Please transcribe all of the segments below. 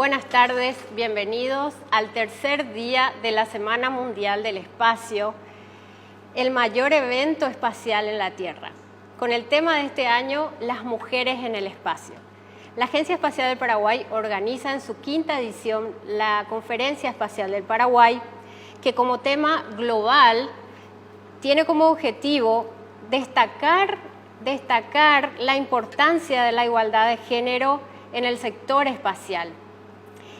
Buenas tardes, bienvenidos al tercer día de la Semana Mundial del Espacio, el mayor evento espacial en la Tierra, con el tema de este año, las mujeres en el espacio. La Agencia Espacial del Paraguay organiza en su quinta edición la Conferencia Espacial del Paraguay, que como tema global tiene como objetivo destacar la importancia de la igualdad de género en el sector espacial,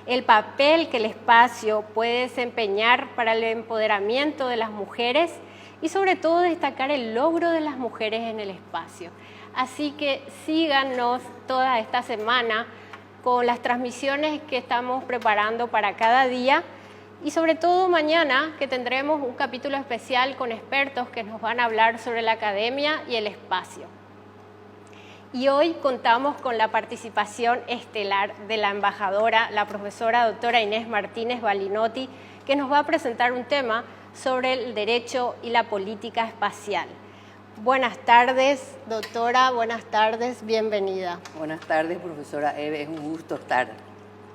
el papel que el espacio puede desempeñar para el empoderamiento de las mujeres y sobre todo destacar el logro de las mujeres en el espacio. Así que síganos toda esta semana con las transmisiones que estamos preparando para cada día y sobre todo mañana que tendremos un capítulo especial con expertos que nos van a hablar sobre la academia y el espacio. Y hoy contamos con la participación estelar de la embajadora, la profesora doctora Inés Martínez Balinotti, que nos va a presentar un tema sobre el derecho y la política espacial. Buenas tardes, doctora, buenas tardes, bienvenida. Buenas tardes, profesora Eve, es un gusto estar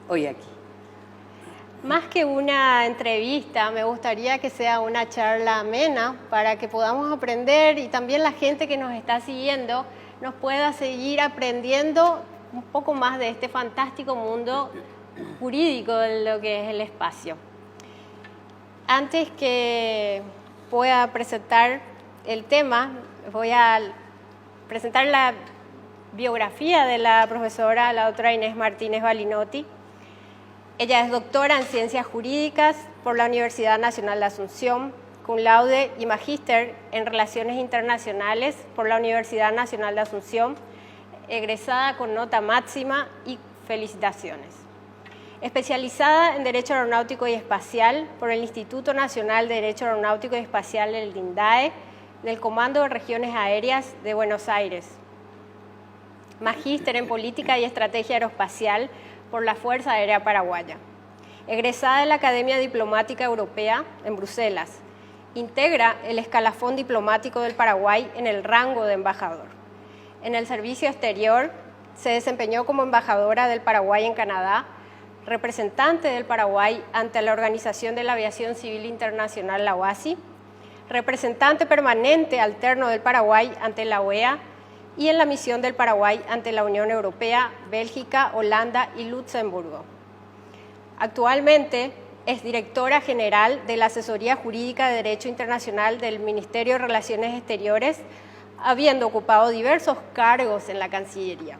hoy aquí. Más que una entrevista, me gustaría que sea una charla amena para que podamos aprender y también la gente que nos está siguiendo nos pueda seguir aprendiendo un poco más de este fantástico mundo jurídico de lo que es el espacio. Antes que pueda presentar el tema, voy a presentar la biografía de la profesora, la doctora Inés Martínez Balinotti. Ella es doctora en Ciencias Jurídicas por la Universidad Nacional de Asunción, cum laude y magíster en Relaciones Internacionales por la Universidad Nacional de Asunción, egresada con nota máxima y felicitaciones. Especializada en Derecho Aeronáutico y Espacial por el Instituto Nacional de Derecho Aeronáutico y Espacial, el INDAE, del Comando de Regiones Aéreas de Buenos Aires. Magíster en Política y Estrategia Aeroespacial por la Fuerza Aérea Paraguaya. Egresada de la Academia Diplomática Europea en Bruselas. Integra el escalafón diplomático del Paraguay en el rango de embajador. En el servicio exterior se desempeñó como embajadora del Paraguay en Canadá, representante del Paraguay ante la Organización de la Aviación Civil Internacional, la OACI, representante permanente alterno del Paraguay ante la OEA y en la misión del Paraguay ante la Unión Europea, Bélgica, Holanda y Luxemburgo. Actualmente es directora general de la Asesoría Jurídica de Derecho Internacional del Ministerio de Relaciones Exteriores, habiendo ocupado diversos cargos en la Cancillería.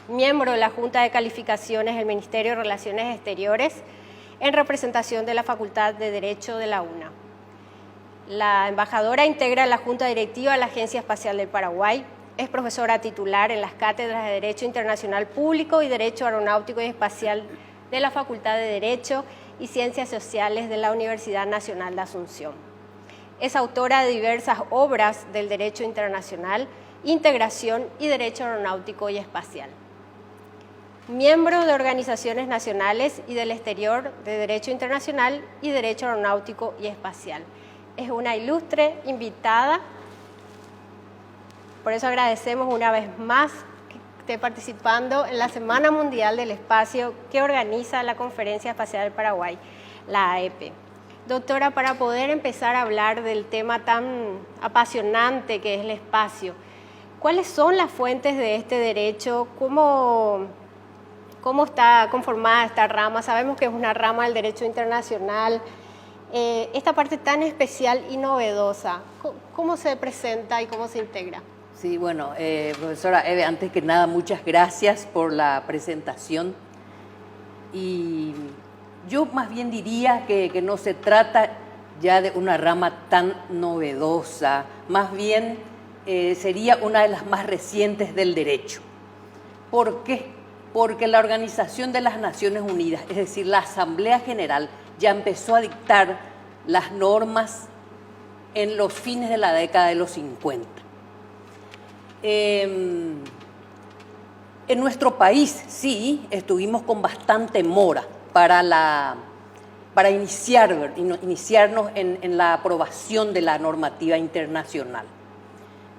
Miembro de la Junta de Calificaciones del Ministerio de Relaciones Exteriores en representación de la Facultad de Derecho de la UNA. La embajadora integra la Junta Directiva de la Agencia Espacial del Paraguay, es profesora titular en las cátedras de Derecho Internacional Público y Derecho Aeronáutico y Espacial de la Facultad de Derecho y Ciencias Sociales de la Universidad Nacional de Asunción. Es autora de diversas obras del derecho internacional, integración y derecho aeronáutico y espacial. Miembro de organizaciones nacionales y del exterior de derecho internacional y derecho aeronáutico y espacial. Es una ilustre invitada, por eso agradecemos una vez más que esté participando en la Semana Mundial del Espacio que organiza la Conferencia Espacial del Paraguay, la AEP. Doctora, para poder empezar a hablar del tema tan apasionante que es el espacio, ¿cuáles son las fuentes de este derecho? ¿Cómo está conformada esta rama? Sabemos que es una rama del derecho internacional. Esta parte tan especial y novedosa, ¿cómo se presenta y cómo se integra? Sí, bueno, profesora Eve, antes que nada, muchas gracias por la presentación. Y yo más bien diría que no se trata ya de una rama tan novedosa, más bien sería una de las más recientes del derecho. ¿Por qué? Porque la Organización de las Naciones Unidas, es decir, la Asamblea General, ya empezó a dictar las normas en los fines de la década de los 50. En nuestro país sí estuvimos con bastante mora para iniciarnos en la aprobación de la normativa internacional.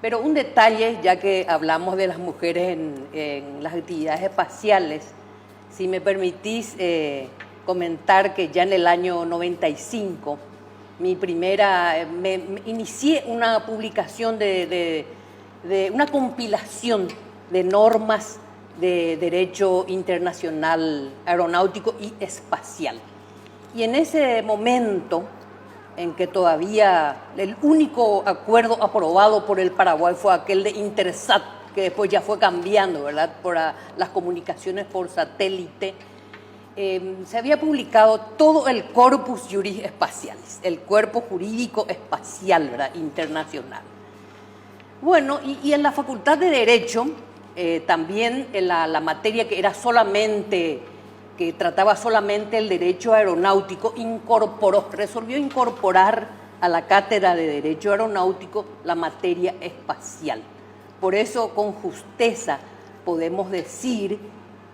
Pero un detalle, ya que hablamos de las mujeres en las actividades espaciales, Si me permitís comentar que ya en el año 95, me inicié una publicación de una compilación de normas de derecho internacional aeronáutico y espacial. Y en ese momento, en que todavía el único acuerdo aprobado por el Paraguay fue aquel de Intersat, que después ya fue cambiando, ¿verdad?, por las comunicaciones por satélite, se había publicado todo el corpus juris espacialis, el cuerpo jurídico espacial, ¿verdad?, internacional. Bueno, y en la Facultad de Derecho, también en la materia que era solamente, que trataba solamente el derecho aeronáutico, resolvió incorporar a la cátedra de Derecho Aeronáutico la materia espacial. Por eso, con justeza, podemos decir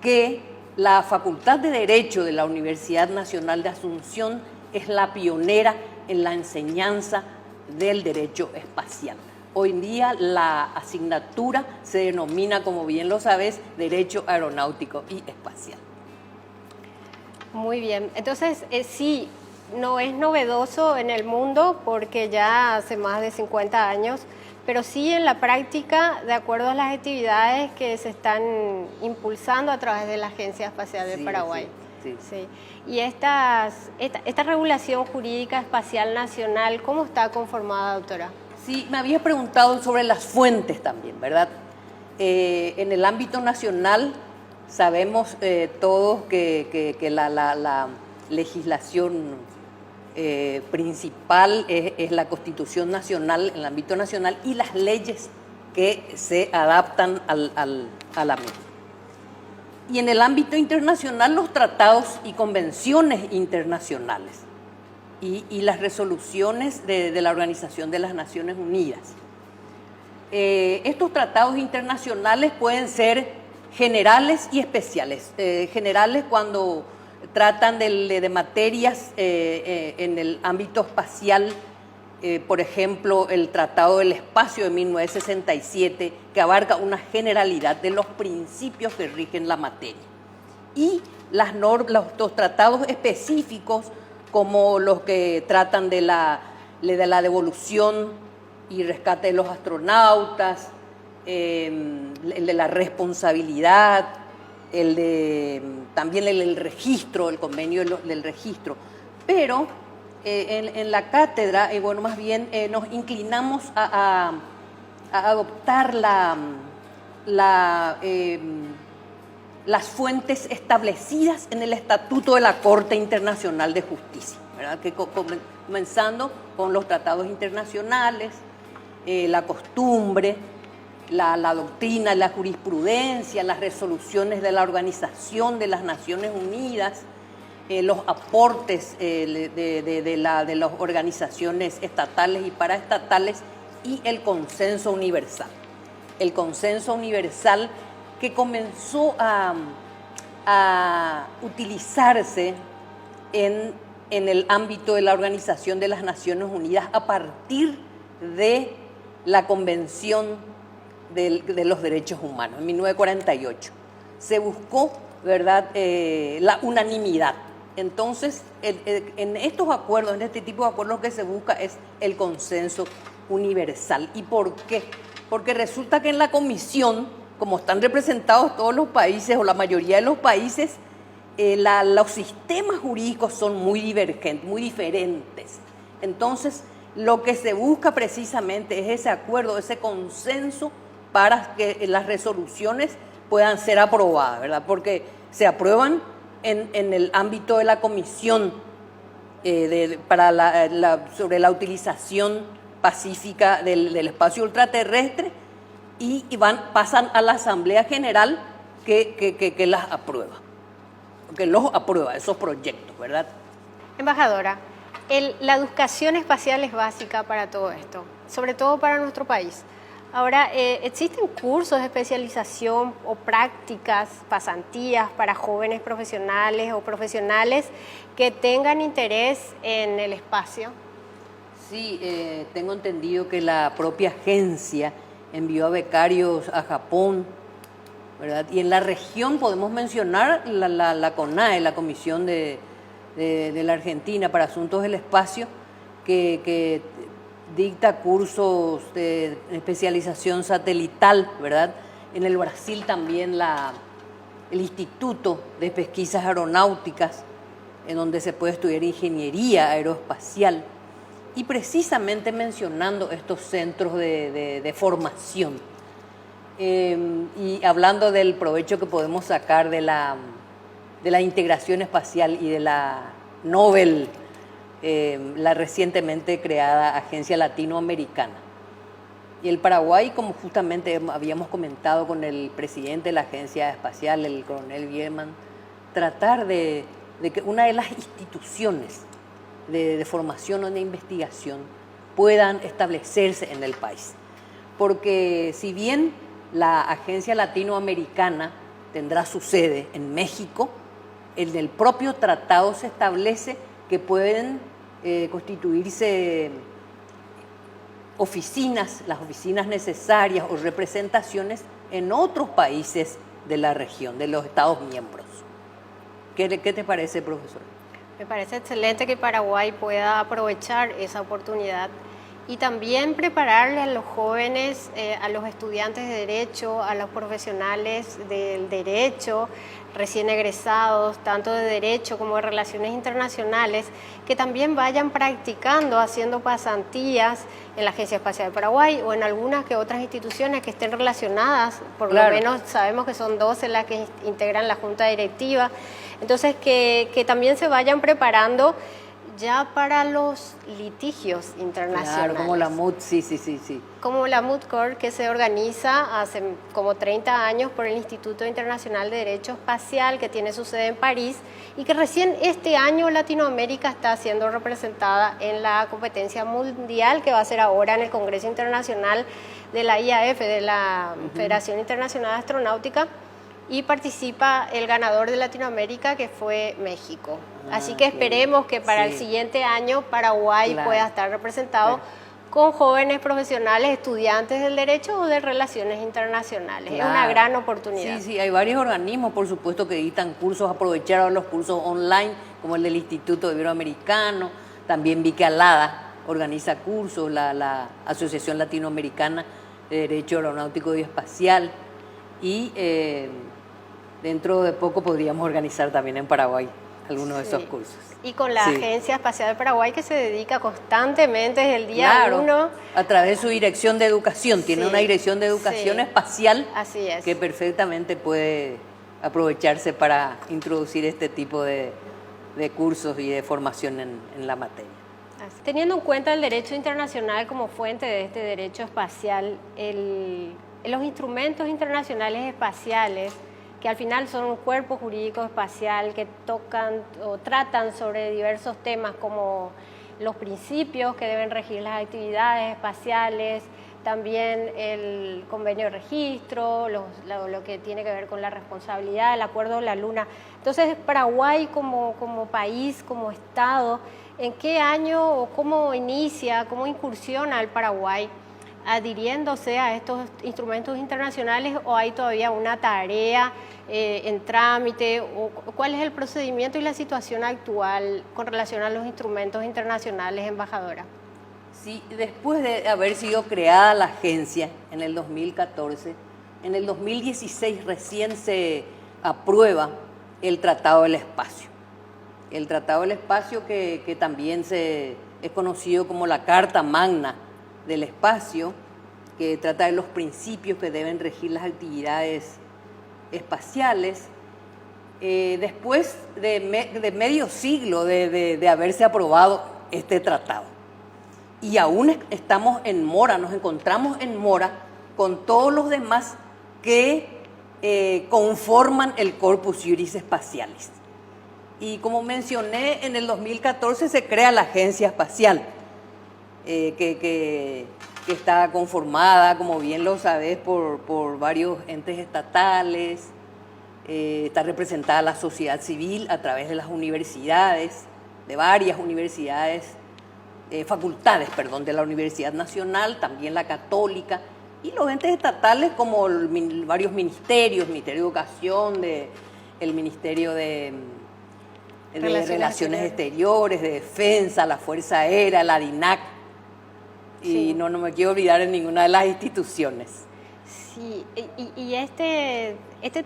que la Facultad de Derecho de la Universidad Nacional de Asunción es la pionera en la enseñanza del derecho espacial. Hoy en día la asignatura se denomina, como bien lo sabes, Derecho Aeronáutico y Espacial. Muy bien, entonces sí, no es novedoso en el mundo porque ya hace más de 50 años, pero sí en la práctica, de acuerdo a las actividades que se están impulsando a través de la Agencia Espacial del Paraguay. Sí. Y esta regulación jurídica espacial nacional, ¿cómo está conformada, doctora? Sí, me había preguntado sobre las fuentes también, ¿verdad? En el ámbito nacional sabemos todos que la legislación principal es la Constitución Nacional en el ámbito nacional y las leyes que se adaptan a la misma. Y en el ámbito internacional, los tratados y convenciones internacionales y las resoluciones de la Organización de las Naciones Unidas. Estos tratados internacionales pueden ser generales y especiales. Generales cuando tratan de materias en el ámbito espacial, por ejemplo, el Tratado del Espacio de 1967, que abarca una generalidad de los principios que rigen la materia. Y los tratados específicos, como los que tratan de la devolución y rescate de los astronautas, el de la responsabilidad, también el registro, el convenio del registro. Pero en la cátedra, bueno, más bien nos inclinamos a adoptar las fuentes establecidas en el Estatuto de la Corte Internacional de Justicia, ¿verdad? Que comenzando con los tratados internacionales, la costumbre, la doctrina, la jurisprudencia, las resoluciones de la Organización de las Naciones Unidas, los aportes de las organizaciones estatales y paraestatales y el consenso universal. El consenso universal que comenzó a utilizarse en el ámbito de la Organización de las Naciones Unidas a partir de la Convención de los Derechos Humanos, en 1948. Se buscó, ¿verdad?, la unanimidad. Entonces, en estos acuerdos, en este tipo de acuerdos, lo que se busca es el consenso universal. ¿Y por qué? Porque resulta que en la comisión, como están representados todos los países o la mayoría de los países, los sistemas jurídicos son muy divergentes, muy diferentes. Entonces, lo que se busca precisamente es ese acuerdo, ese consenso para que las resoluciones puedan ser aprobadas, ¿verdad? Porque se aprueban en el ámbito de la comisión sobre la utilización pacífica del espacio ultraterrestre y pasan a la Asamblea General que las aprueba, que los aprueba, esos proyectos, ¿verdad? Embajadora, la educación espacial es básica para todo esto, sobre todo para nuestro país. Ahora, ¿existen cursos de especialización o prácticas, pasantías para jóvenes profesionales o profesionales que tengan interés en el espacio? Sí, tengo entendido que la propia agencia envió a becarios a Japón, ¿verdad? Y en la región podemos mencionar la CONAE, la Comisión de la Argentina para Asuntos del Espacio, que dicta cursos de especialización satelital, ¿verdad? En el Brasil también el Instituto de Pesquisas Aeronáuticas, en donde se puede estudiar ingeniería aeroespacial, y precisamente mencionando estos centros de formación. Y hablando del provecho que podemos sacar de la integración espacial y de la Nobel, la recientemente creada Agencia Latinoamericana. Y el Paraguay, como justamente habíamos comentado con el presidente de la Agencia Espacial, el coronel Bierman, tratar de que una de las instituciones de formación o de investigación puedan establecerse en el país. Porque si bien la Agencia Latinoamericana tendrá su sede en México, en el propio tratado se establece que pueden constituirse las oficinas necesarias o representaciones en otros países de la región, de los Estados miembros. ¿Qué te parece, profesor? Me parece excelente que Paraguay pueda aprovechar esa oportunidad y también prepararle a los jóvenes, a los estudiantes de Derecho, a los profesionales del Derecho, recién egresados, tanto de Derecho como de Relaciones Internacionales, que también vayan practicando, haciendo pasantías en la Agencia Espacial de Paraguay o en algunas que otras instituciones que estén relacionadas, por lo menos sabemos que son 12 las que integran la Junta Directiva, entonces que también se vayan preparando ya para los litigios internacionales. Claro, como la MUD, sí. Como la MUDCOR, que se organiza hace como 30 años por el Instituto Internacional de Derecho Espacial, que tiene su sede en París, y que recién este año Latinoamérica está siendo representada en la competencia mundial que va a ser ahora en el Congreso Internacional de la IAF, de la Federación Internacional Astronáutica, y participa el ganador de Latinoamérica, que fue México. Así que esperemos que para el siguiente año Paraguay pueda estar representado con jóvenes profesionales, estudiantes del derecho o de relaciones internacionales. Es una gran oportunidad. Sí, hay varios organismos, por supuesto, que dictan cursos, aprovechar los cursos online, como el del Instituto Iberoamericano, también Vicky Alada organiza cursos, la Asociación Latinoamericana de Derecho Aeronáutico y Espacial, y dentro de poco podríamos organizar también en Paraguay algunos de esos cursos. Y con la Agencia Espacial de Paraguay, que se dedica constantemente desde el día 1. A través de su dirección de educación. Tiene una dirección de educación espacial. Así es. Que perfectamente puede aprovecharse para introducir este tipo de cursos y de formación en la materia. Teniendo en cuenta el derecho internacional como fuente de este derecho espacial, los instrumentos internacionales espaciales, que al final son un cuerpo jurídico espacial que tocan o tratan sobre diversos temas como los principios que deben regir las actividades espaciales, también el convenio de registro, lo que tiene que ver con la responsabilidad, el acuerdo de la Luna. Entonces, Paraguay como país, como Estado, ¿en qué año o cómo inicia, cómo incursiona el Paraguay adhiriéndose a estos instrumentos internacionales, o hay todavía una tarea en trámite, o cuál es el procedimiento y la situación actual con relación a los instrumentos internacionales, embajadora? Sí, después de haber sido creada la agencia en el 2014, en el 2016 recién se aprueba el Tratado del Espacio. El Tratado del Espacio que también es conocido como la Carta Magna del Espacio, que trata de los principios que deben regir las actividades espaciales. Después de medio siglo de haberse aprobado este tratado. Y aún estamos en mora, nos encontramos en mora con todos los demás que conforman el Corpus Juris Spatialis. Y como mencioné, en el 2014 se crea la Agencia Espacial, que está conformada, como bien lo sabes, por varios entes estatales. Está representada la sociedad civil a través de las universidades, de varias universidades, facultades, de la Universidad Nacional, también la Católica, y los entes estatales como varios ministerios, Ministerio de Educación, el Ministerio de Relaciones Exteriores, de Defensa, la Fuerza Aérea, la DINAC, y no me quiero olvidar en ninguna de las instituciones. Sí, y este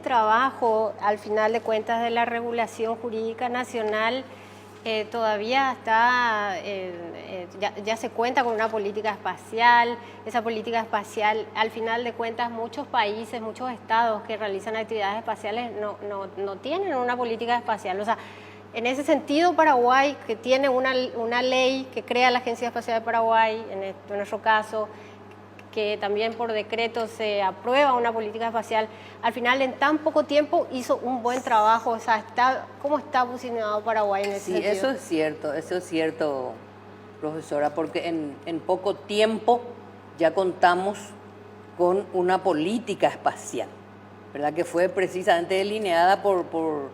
trabajo, al final de cuentas, de la regulación jurídica nacional, todavía está, ya se cuenta con una política espacial. Esa política espacial, al final de cuentas, muchos países, muchos estados que realizan actividades espaciales no tienen una política espacial. O sea, en ese sentido, Paraguay, que tiene una ley que crea la Agencia Espacial de Paraguay, en nuestro caso, que también por decreto se aprueba una política espacial, al final en tan poco tiempo hizo un buen trabajo. O sea, ¿cómo está posicionado Paraguay en ese sentido? Sí, eso es cierto, profesora, porque en poco tiempo ya contamos con una política espacial, ¿verdad? Que fue precisamente delineada por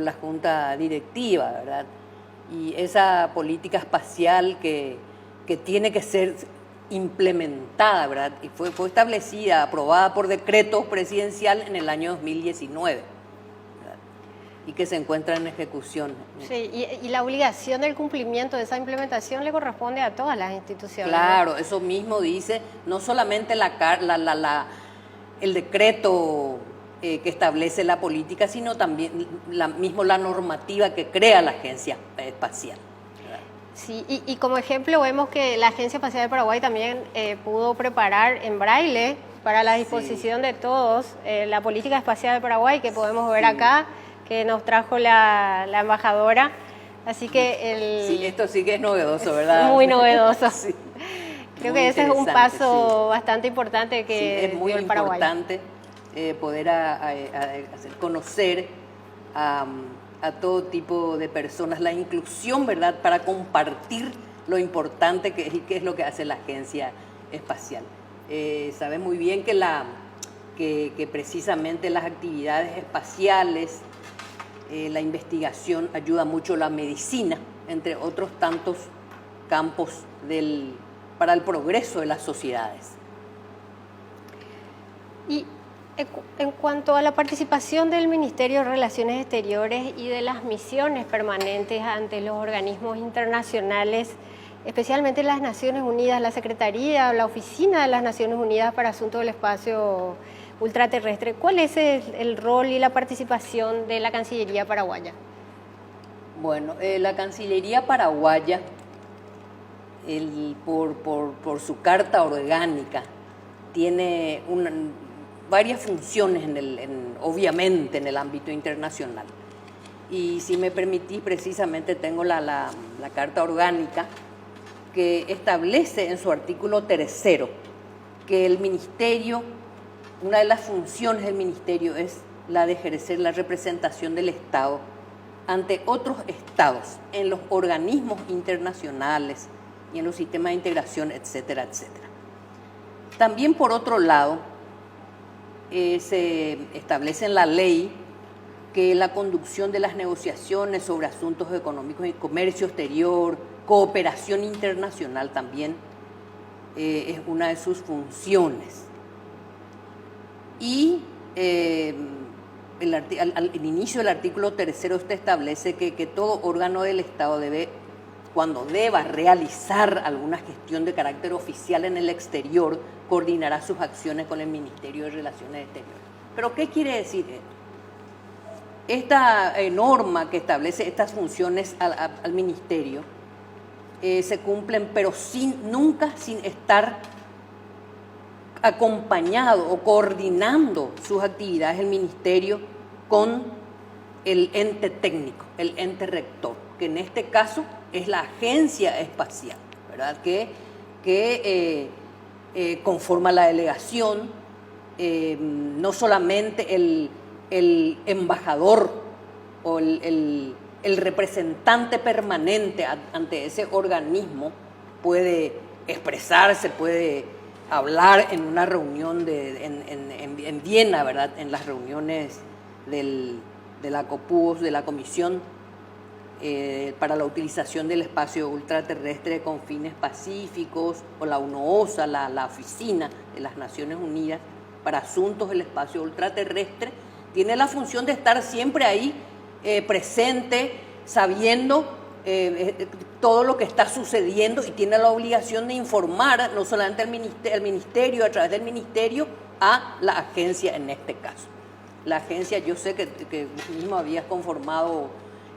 la Junta Directiva, ¿verdad? Y esa política espacial que tiene que ser implementada, ¿verdad? Y fue establecida, aprobada por decreto presidencial en el año 2019, ¿verdad? Y que se encuentra en ejecución. Sí, y la obligación del cumplimiento de esa implementación le corresponde a todas las instituciones. Claro, ¿no? Eso mismo dice no solamente el decreto que establece la política, sino también la normativa que crea la Agencia Espacial. Sí, y como ejemplo vemos que la Agencia Espacial de Paraguay también pudo preparar en braille para la disposición de todos la política espacial de Paraguay, que podemos ver acá, que nos trajo la embajadora. Así que Sí, esto sí que es novedoso, ¿verdad? Muy novedoso. Sí. Creo que ese es un paso bastante importante que es muy dio el Paraguay. importante poder hacer conocer a todo tipo de personas la inclusión, ¿verdad? Para compartir lo importante que es y qué es lo que hace la Agencia Espacial. Sabe muy bien que precisamente las actividades espaciales, la investigación ayuda mucho a la medicina, entre otros tantos campos para el progreso de las sociedades. Y en cuanto a la participación del Ministerio de Relaciones Exteriores y de las misiones permanentes ante los organismos internacionales, especialmente las Naciones Unidas, la Secretaría o la Oficina de las Naciones Unidas para Asuntos del Espacio Ultraterrestre, ¿cuál es el rol y la participación de la Cancillería paraguaya? Bueno, la Cancillería paraguaya, por su carta orgánica, tiene varias funciones, obviamente, en el ámbito internacional. Y si me permitís, precisamente tengo la Carta Orgánica que establece en su artículo 3 que el Ministerio, una de las funciones del Ministerio es la de ejercer la representación del Estado ante otros Estados en los organismos internacionales y en los sistemas de integración, etcétera, etcétera. También, por otro lado, se establece en la ley que la conducción de las negociaciones sobre asuntos económicos y comercio exterior, cooperación internacional también es una de sus funciones. Y al inicio del artículo 3 usted establece que todo órgano del Estado cuando deba realizar alguna gestión de carácter oficial en el exterior, coordinará sus acciones con el Ministerio de Relaciones Exteriores. ¿Pero qué quiere decir esto? Esta norma que establece estas funciones al Ministerio se cumplen, pero nunca sin estar acompañado o coordinando sus actividades el Ministerio con el ente técnico, el ente rector, que en este caso es la Agencia Espacial, ¿verdad? Que conforma la delegación, no solamente el embajador o el representante permanente ante ese organismo puede expresarse, puede hablar en una reunión en Viena, ¿verdad? En las reuniones de la COPUOS, de la Comisión para la utilización del espacio ultraterrestre con fines pacíficos, o la UNOOSA, la Oficina de las Naciones Unidas para Asuntos del Espacio Ultraterrestre, tiene la función de estar siempre ahí presente, sabiendo todo lo que está sucediendo, y tiene la obligación de informar no solamente al ministerio, a través del ministerio, a la agencia en este caso. La agencia, yo sé que mismo había conformado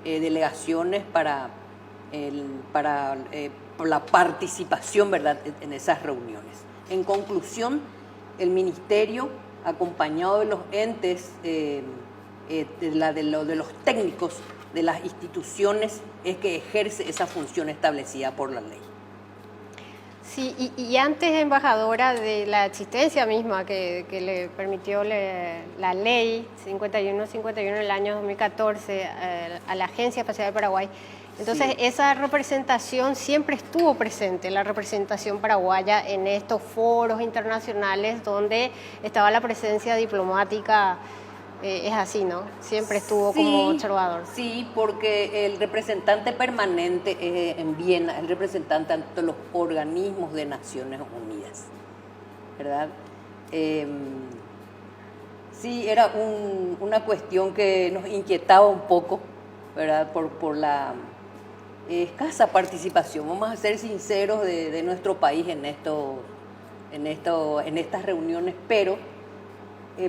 delegaciones para la participación, ¿verdad?, en esas reuniones. En conclusión, el ministerio, acompañado de los entes, de los técnicos de las instituciones, es que ejerce esa función establecida por la ley. Sí, y antes, embajadora, de la existencia misma que le permitió la ley 5151 del año 2014 a la Agencia Espacial de Paraguay, entonces sí, esa representación siempre estuvo presente, la representación paraguaya en estos foros internacionales donde estaba la presencia diplomática. Es así, ¿no? Siempre estuvo como observador. Sí, porque el representante permanente en Viena, el representante ante los organismos de Naciones Unidas, ¿verdad? Sí, era una cuestión que nos inquietaba un poco, ¿verdad? Por la escasa participación, vamos a ser sinceros, de nuestro país en estas reuniones, pero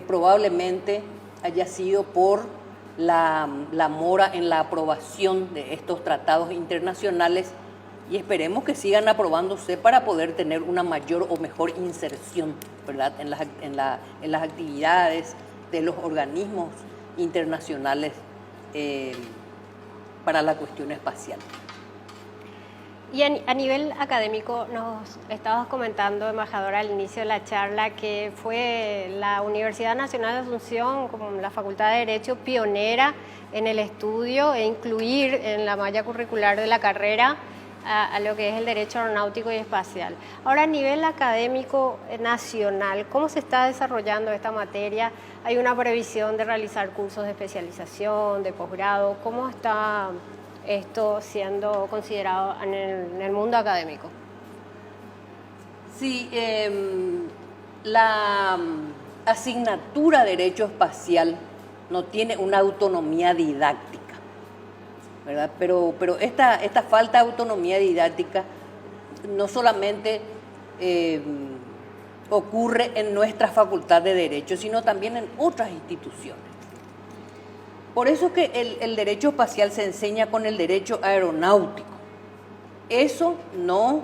probablemente haya sido por la mora en la aprobación de estos tratados internacionales, y esperemos que sigan aprobándose para poder tener una mayor o mejor inserción, ¿verdad?, en las actividades de los organismos internacionales para la cuestión espacial. Y a nivel académico, nos estabas comentando, embajadora, al inicio de la charla, que fue la Universidad Nacional de Asunción, como la Facultad de Derecho, pionera en el estudio e incluir en la malla curricular de la carrera a lo que es el derecho aeronáutico y espacial. Ahora, a nivel académico nacional, ¿cómo se está desarrollando esta materia? ¿Hay una previsión de realizar cursos de especialización, de posgrado? ¿Cómo está esto siendo considerado en el mundo académico? Sí, la asignatura de Derecho Espacial no tiene una autonomía didáctica, ¿verdad? Pero esta falta de autonomía didáctica no solamente ocurre en nuestra Facultad de Derecho, sino también en otras instituciones. Por eso que el derecho espacial se enseña con el derecho aeronáutico. Eso no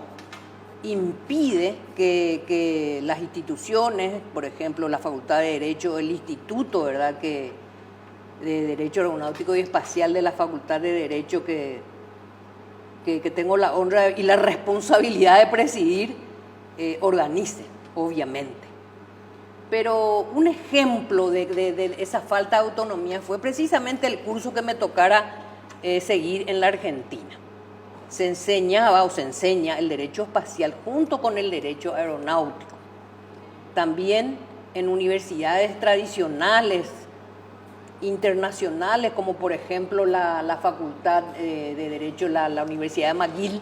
impide que las instituciones, por ejemplo, la Facultad de Derecho, el Instituto, ¿verdad?, de Derecho Aeronáutico y Espacial de la Facultad de Derecho, que tengo la honra y la responsabilidad de presidir, organice, obviamente. Pero un ejemplo de esa falta de autonomía fue precisamente el curso que me tocara seguir en la Argentina. Se enseñaba o se enseña el derecho espacial junto con el derecho aeronáutico. También en universidades tradicionales, internacionales, como por ejemplo la Facultad de Derecho, la Universidad de McGill,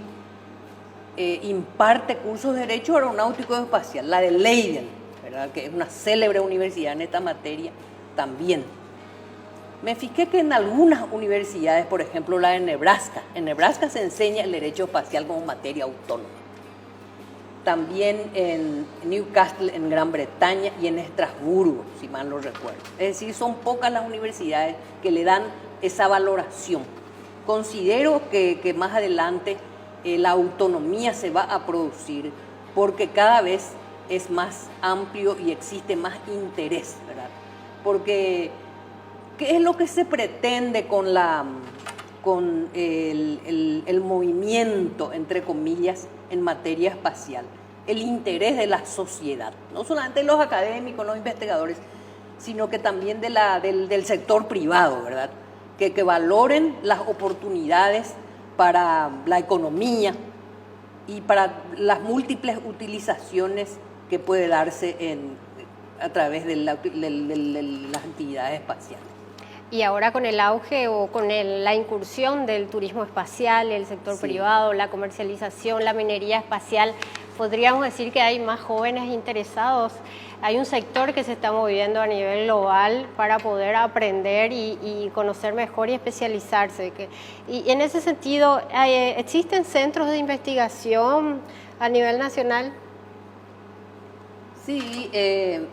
imparte cursos de derecho aeronáutico y espacial. La de Leiden, ¿verdad?, que es una célebre universidad en esta materia, también. Me fijé que en algunas universidades, por ejemplo la de Nebraska, en Nebraska se enseña el derecho espacial como materia autónoma. También en Newcastle, en Gran Bretaña, y en Estrasburgo, si mal no recuerdo. Es decir, son pocas las universidades que le dan esa valoración. Considero que más adelante la autonomía se va a producir porque cada vez es más amplio y existe más interés, ¿verdad? Porque ¿qué es lo que se pretende con el movimiento, entre comillas, en materia espacial? El interés de la sociedad, no solamente de los académicos, los investigadores, sino que también del sector privado, ¿verdad? Que valoren las oportunidades para la economía y para las múltiples utilizaciones que puede darse a través de las actividades espaciales. y ahora con el auge o con la incursión del turismo espacial, el sector privado, la comercialización, la minería espacial, podríamos decir que hay más jóvenes interesados. Hay un sector que se está moviendo a nivel global para poder aprender y conocer mejor y especializarse. Y en ese sentido, ¿existen centros de investigación a nivel nacional? Sí,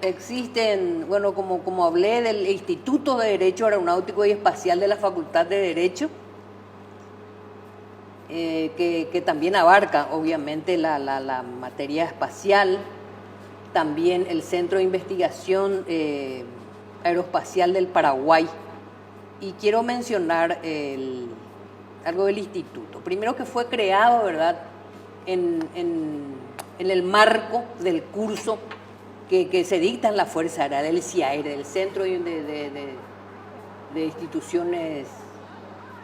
existen, bueno, como hablé del Instituto de Derecho Aeronáutico y Espacial de la Facultad de Derecho, que también abarca obviamente la materia espacial, también el Centro de Investigación Aeroespacial del Paraguay. Y quiero mencionar algo del instituto. Primero, que fue creado, ¿verdad?, en el marco del curso que se dicta en la Fuerza Aérea, del CIAER, del Centro de Instituciones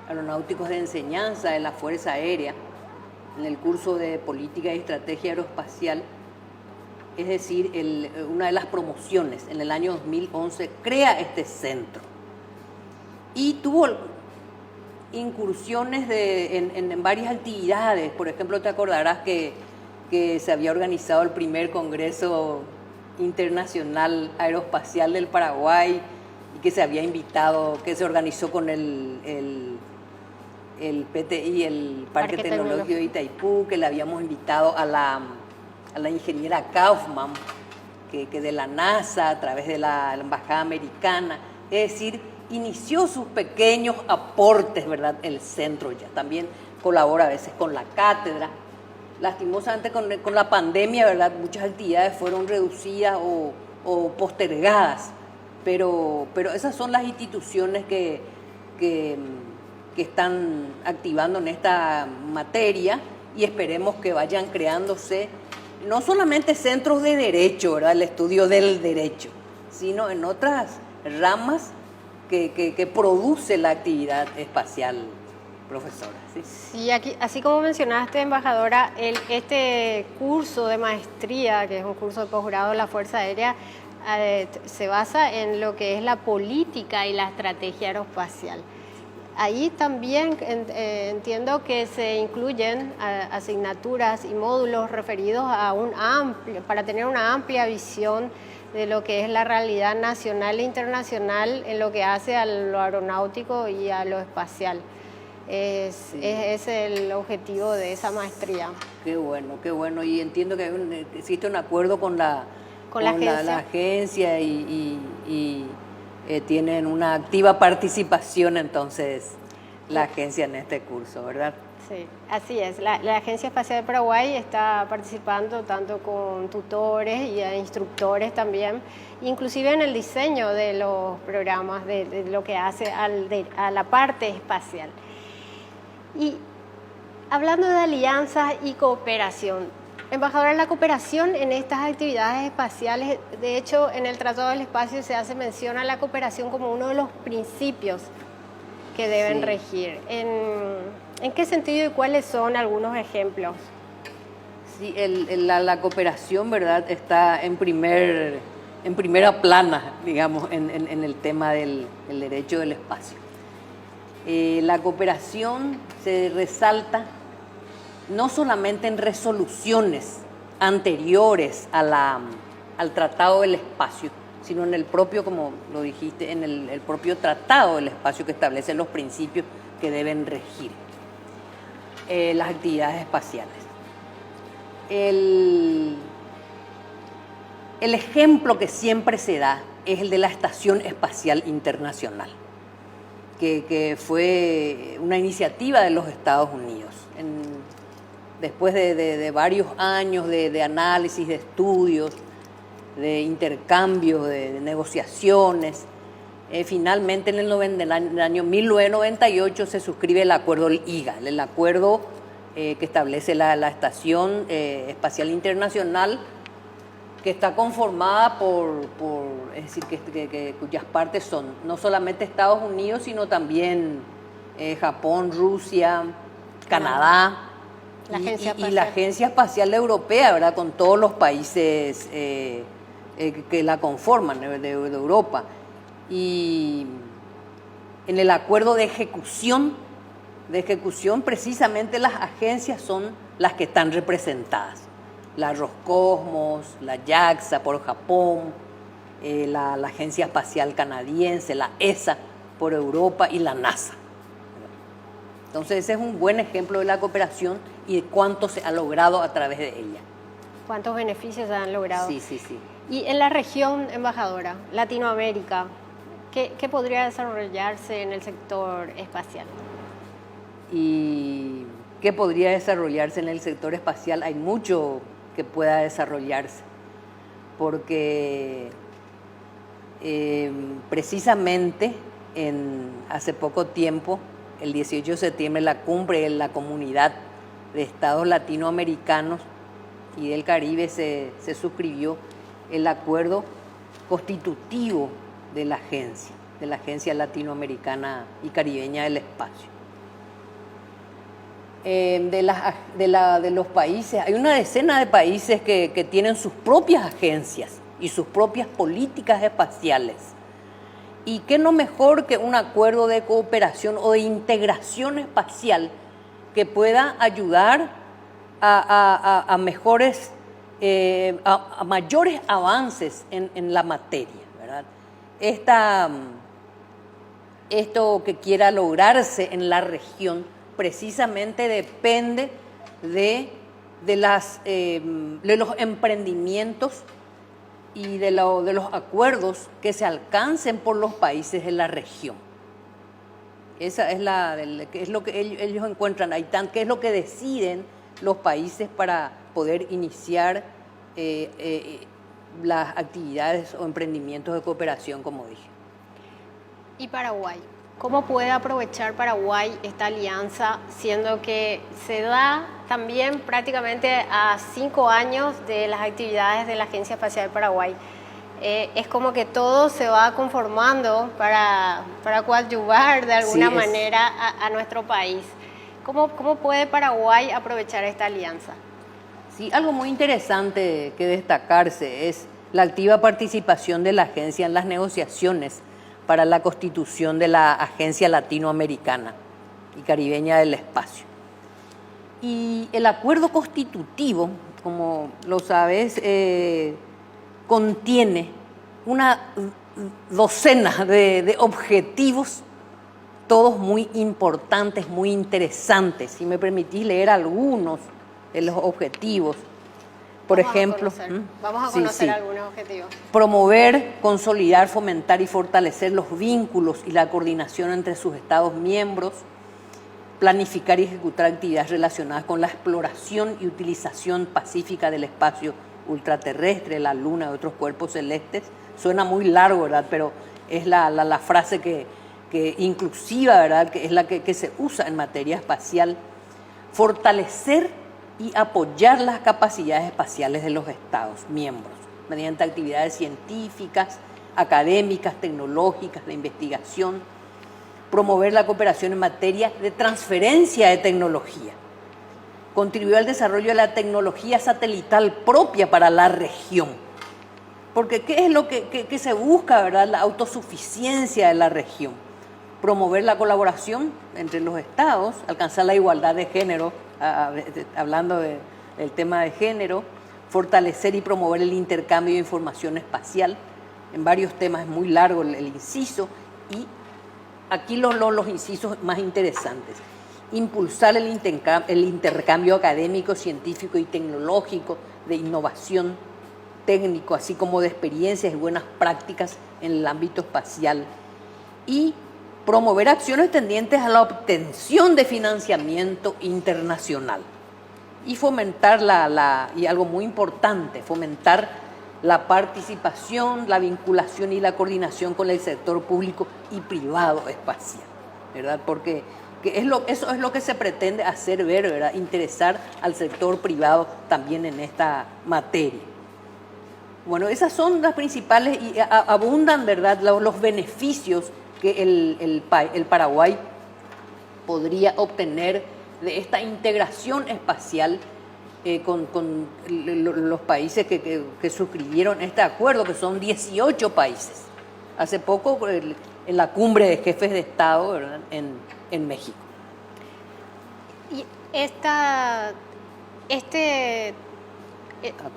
Aeronáuticos de Enseñanza de la Fuerza Aérea, en el curso de Política y Estrategia Aeroespacial. Es decir, una de las promociones en el año 2011 crea este centro y tuvo incursiones en varias actividades. Por ejemplo, te acordarás que se había organizado el primer Congreso Internacional Aeroespacial del Paraguay y que se había invitado, que se organizó con el PTI, el Parque Tecnológico de Itaipú, que le habíamos invitado a la ingeniera Kaufman, que de la NASA, a través de la Embajada Americana. Es decir, inició sus pequeños aportes, ¿verdad?, el centro ya. También colabora a veces con la cátedra. Lastimosamente con la pandemia, ¿verdad?, muchas actividades fueron reducidas o postergadas, pero esas son las instituciones que están activando en esta materia, y esperemos que vayan creándose no solamente centros de derecho, ¿verdad?, el estudio del derecho, sino en otras ramas que produce la actividad espacial, profesora. Sí, aquí, así como mencionaste, embajadora, este curso de maestría, que es un curso de posgrado de la Fuerza Aérea, se basa en lo que es la política y la estrategia aeroespacial. Ahí también entiendo que se incluyen asignaturas y módulos referidos a para tener una amplia visión de lo que es la realidad nacional e internacional en lo que hace a lo aeronáutico y a lo espacial. Es el objetivo de esa maestría. Qué bueno. Y entiendo que existe un acuerdo con la agencia y tienen una activa participación entonces la agencia en este curso, ¿verdad? Sí, así es. La Agencia Espacial de Paraguay está participando tanto con tutores y instructores también, inclusive en el diseño de los programas, de lo que hace a la parte espacial. Y hablando de alianzas y cooperación, embajadora, la cooperación en estas actividades espaciales, de hecho, en el Tratado del Espacio se hace mención a la cooperación como uno de los principios que deben regir. ¿En qué sentido y cuáles son algunos ejemplos? Sí, la cooperación, ¿verdad?, está en primera plana, digamos, en el tema del derecho del espacio. La cooperación se resalta no solamente en resoluciones anteriores al Tratado del Espacio, sino en el propio, como lo dijiste, en el propio Tratado del Espacio, que establece los principios que deben regir las actividades espaciales. El ejemplo que siempre se da es el de la Estación Espacial Internacional, que fue una iniciativa de los Estados Unidos. Después de varios años de análisis, de estudios, de intercambios, de negociaciones, finalmente en el año 1998 se suscribe el acuerdo IGA, el acuerdo que establece la Estación Espacial Internacional, que está conformada es decir, cuyas partes son no solamente Estados Unidos, sino también Japón, Rusia, Canadá, y la Agencia Espacial Europea, ¿verdad?, con todos los países que la conforman de Europa. Y En el acuerdo de ejecución, precisamente las agencias son las que están representadas. La Roscosmos, la JAXA por Japón, la Agencia Espacial Canadiense, la ESA por Europa y la NASA. Entonces ese es un buen ejemplo de la cooperación y de cuánto se ha logrado a través de ella. ¿Cuántos beneficios se han logrado? Sí, sí, sí. Y en la región, embajadora, Latinoamérica, ¿qué podría desarrollarse en el sector espacial? ¿Y qué podría desarrollarse en el sector espacial? Hay mucho que pueda desarrollarse, porque precisamente hace poco tiempo, el 18 de septiembre, la cumbre de la Comunidad de Estados Latinoamericanos y del Caribe se suscribió el acuerdo constitutivo de la Agencia Latinoamericana y Caribeña del Espacio. De los países, hay una decena de países que tienen sus propias agencias y sus propias políticas espaciales. ¿Y qué no mejor que un acuerdo de cooperación o de integración espacial que pueda ayudar a mejores, a mayores avances en la materia, ¿verdad? Esto que quiera lograrse en la región precisamente depende de los emprendimientos y de los acuerdos que se alcancen por los países de la región. Esa es lo que ellos encuentran ahí, qué es lo que deciden los países para poder iniciar las actividades o emprendimientos de cooperación, como dije. ¿Y Paraguay? ¿Cómo puede aprovechar Paraguay esta alianza, siendo que se da también prácticamente a 5 años de las actividades de la Agencia Espacial de Paraguay? Es como que todo se va conformando para coadyuvar de alguna manera a nuestro país. ¿Cómo puede Paraguay aprovechar esta alianza? Sí, algo muy interesante que destacarse es la activa participación de la agencia en las negociaciones para la constitución de la Agencia Latinoamericana y Caribeña del Espacio. Y el acuerdo constitutivo, como lo sabes, contiene una docena de objetivos, todos muy importantes, muy interesantes. Si me permitís leer algunos de los objetivos. Por ejemplo, vamos a conocer algunos objetivos. Promover, consolidar, fomentar y fortalecer los vínculos y la coordinación entre sus Estados miembros, planificar y ejecutar actividades relacionadas con la exploración y utilización pacífica del espacio ultraterrestre, la Luna y otros cuerpos celestes. Suena muy largo, ¿verdad? Pero es la frase que inclusiva, ¿verdad? Que es la que se usa en materia espacial. Fortalecer y apoyar las capacidades espaciales de los Estados miembros mediante actividades científicas, académicas, tecnológicas, de investigación. Promover la cooperación en materia de transferencia de tecnología. Contribuir al desarrollo de la tecnología satelital propia para la región. Porque ¿qué es lo que se busca, verdad? La autosuficiencia de la región. Promover la colaboración entre los estados, alcanzar la igualdad de género, hablando del tema de género, fortalecer y promover el intercambio de información espacial. En varios temas es muy largo el inciso, y aquí los incisos más interesantes. Impulsar el intercambio académico, científico y tecnológico, de innovación técnico, así como de experiencias y buenas prácticas en el ámbito espacial. Y promover acciones tendientes a la obtención de financiamiento internacional. Y fomentar y algo muy importante, fomentar la participación, la vinculación y la coordinación con el sector público y privado espacial, ¿verdad? Porque eso es lo que se pretende hacer ver, ¿verdad? Interesar al sector privado también en esta materia. Bueno, esas son las principales, y abundan, ¿verdad?, los beneficios que el Paraguay podría obtener de esta integración espacial con los países que suscribieron este acuerdo, que son 18 países. Hace poco en la cumbre de jefes de Estado, ¿verdad?, en México. Y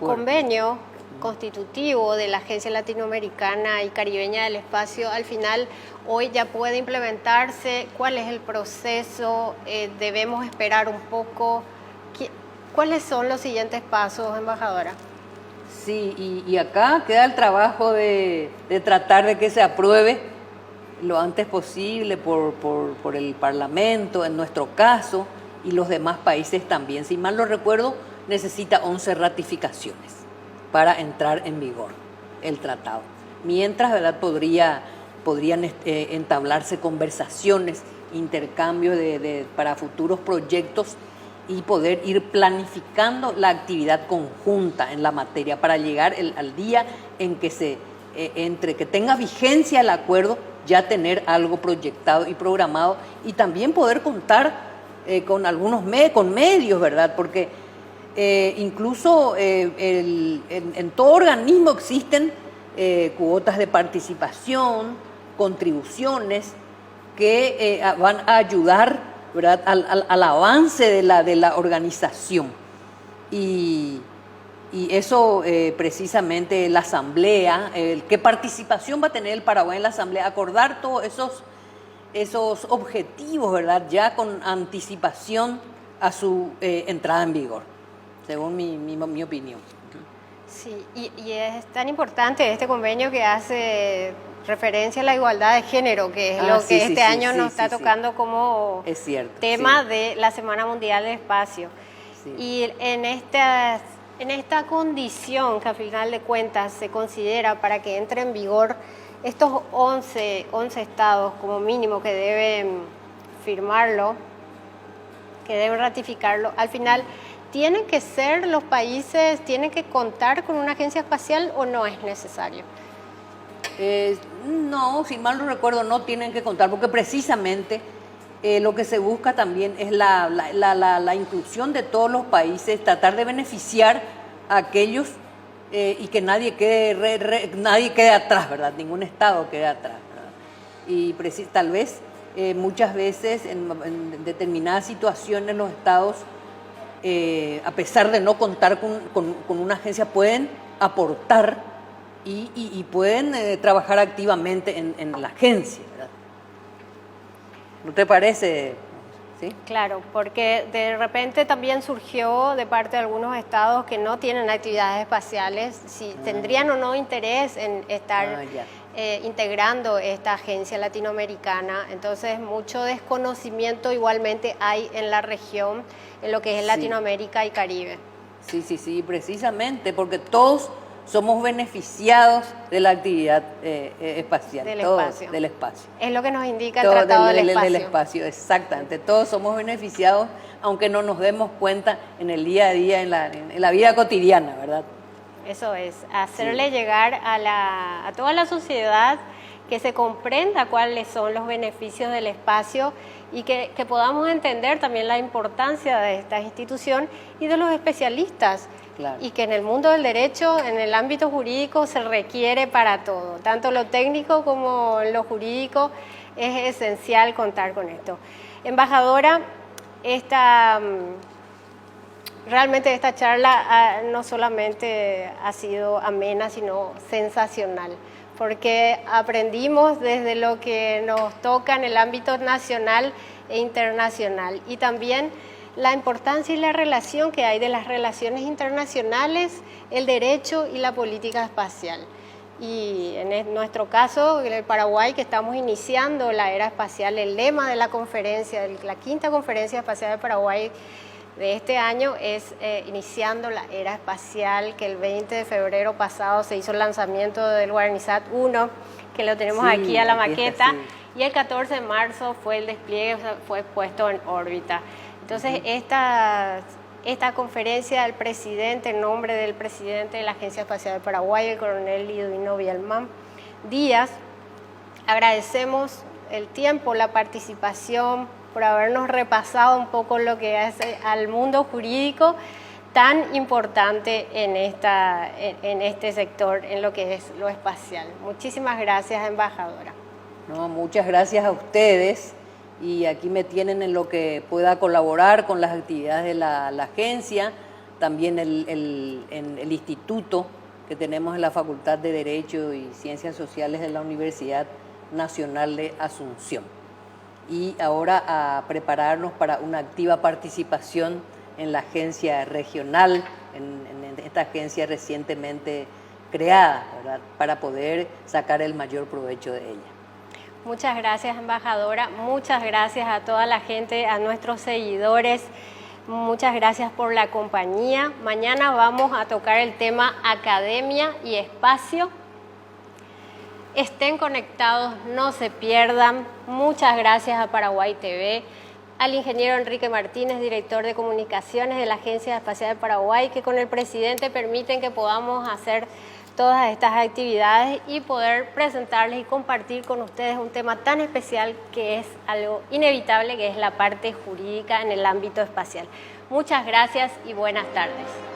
convenio constitutivo de la Agencia Latinoamericana y Caribeña del Espacio, al final hoy ya puede implementarse. ¿Cuál es el proceso? ¿Debemos esperar un poco? ¿Cuáles son los siguientes pasos, embajadora? Sí, y acá queda el trabajo de tratar de que se apruebe lo antes posible por el Parlamento, en nuestro caso, y los demás países también. Si mal no recuerdo, necesita 11 ratificaciones para entrar en vigor el tratado. Mientras, ¿verdad?, podrían entablarse conversaciones, intercambios para futuros proyectos y poder ir planificando la actividad conjunta en la materia para llegar al día en que entre que tenga vigencia el acuerdo, ya tener algo proyectado y programado, y también poder contar con algunos medios, ¿verdad? Porque incluso en todo organismo existen cuotas de participación, contribuciones que van a ayudar, ¿verdad?, al avance de la organización. Y eso precisamente la Asamblea, ¿qué participación va a tener el Paraguay en la Asamblea? Acordar todos esos objetivos, ¿verdad?, ya con anticipación a su entrada en vigor, según mi opinión. Sí, y es tan importante este convenio que hace referencia a la igualdad de género, que es lo que este año nos está tocando como tema de la Semana Mundial del Espacio. Sí. Y en esta condición que al final de cuentas se considera para que entre en vigor estos 11 estados como mínimo que deben firmarlo, que deben ratificarlo, al final ¿tienen que ser los países, tienen que contar con una agencia espacial o no es necesario? No, si mal no recuerdo, no tienen que contar, porque precisamente lo que se busca también es la inclusión de todos los países, tratar de beneficiar a aquellos y que nadie quede atrás, ¿verdad? Ningún Estado quede atrás, ¿verdad? Y tal vez muchas veces en determinadas situaciones los Estados, a pesar de no contar con una agencia, pueden aportar y pueden trabajar activamente en la agencia, ¿verdad? ¿No te parece? ¿Sí? Claro, porque de repente también surgió de parte de algunos estados que no tienen actividades espaciales, si tendrían o no interés en estar integrando esta agencia latinoamericana. Entonces, mucho desconocimiento igualmente hay en la región, en lo que es Latinoamérica y Caribe. Sí, precisamente, porque todos somos beneficiados de la actividad espacial. Del espacio. Es lo que nos indica el Tratado del Espacio. Del espacio, exactamente. Todos somos beneficiados, aunque no nos demos cuenta en el día a día, en la vida cotidiana, ¿verdad? Eso es, hacerle llegar a toda la sociedad que se comprenda cuáles son los beneficios del espacio y que podamos entender también la importancia de esta institución y de los especialistas. Claro. Y que en el mundo del derecho, en el ámbito jurídico, se requiere para todo. Tanto lo técnico como lo jurídico es esencial contar con esto. Embajadora, realmente esta charla no solamente ha sido amena, sino sensacional, porque aprendimos desde lo que nos toca en el ámbito nacional e internacional y también la importancia y la relación que hay de las relaciones internacionales, el derecho y la política espacial. Y en nuestro caso, en el Paraguay, que estamos iniciando la era espacial, el lema de la conferencia, de la quinta conferencia espacial de Paraguay de este año es iniciando la era espacial, que el 20 de febrero pasado se hizo el lanzamiento del Guaranísat 1, que lo tenemos aquí a la maqueta, y el 14 de marzo fue el despliegue, fue puesto en órbita. Entonces, esta conferencia del presidente, en nombre del presidente de la Agencia Espacial de Paraguay, el coronel Liudino Bielman Díaz, agradecemos el tiempo, la participación, por habernos repasado un poco lo que es al mundo jurídico tan importante en este sector, en lo que es lo espacial. Muchísimas gracias, embajadora. No, muchas gracias a ustedes y aquí me tienen en lo que pueda colaborar con las actividades de la agencia, también en el instituto que tenemos en la Facultad de Derecho y Ciencias Sociales de la Universidad Nacional de Asunción. Y ahora a prepararnos para una activa participación en la agencia regional, en esta agencia recientemente creada, ¿verdad?, para poder sacar el mayor provecho de ella. Muchas gracias, embajadora. Muchas gracias a toda la gente, a nuestros seguidores. Muchas gracias por la compañía. Mañana vamos a tocar el tema academia y espacio. Estén conectados, no se pierdan. Muchas gracias a Paraguay TV, al ingeniero Enrique Martínez, director de comunicaciones de la Agencia Espacial de Paraguay, que con el presidente permiten que podamos hacer todas estas actividades y poder presentarles y compartir con ustedes un tema tan especial que es algo inevitable, que es la parte jurídica en el ámbito espacial. Muchas gracias y buenas tardes.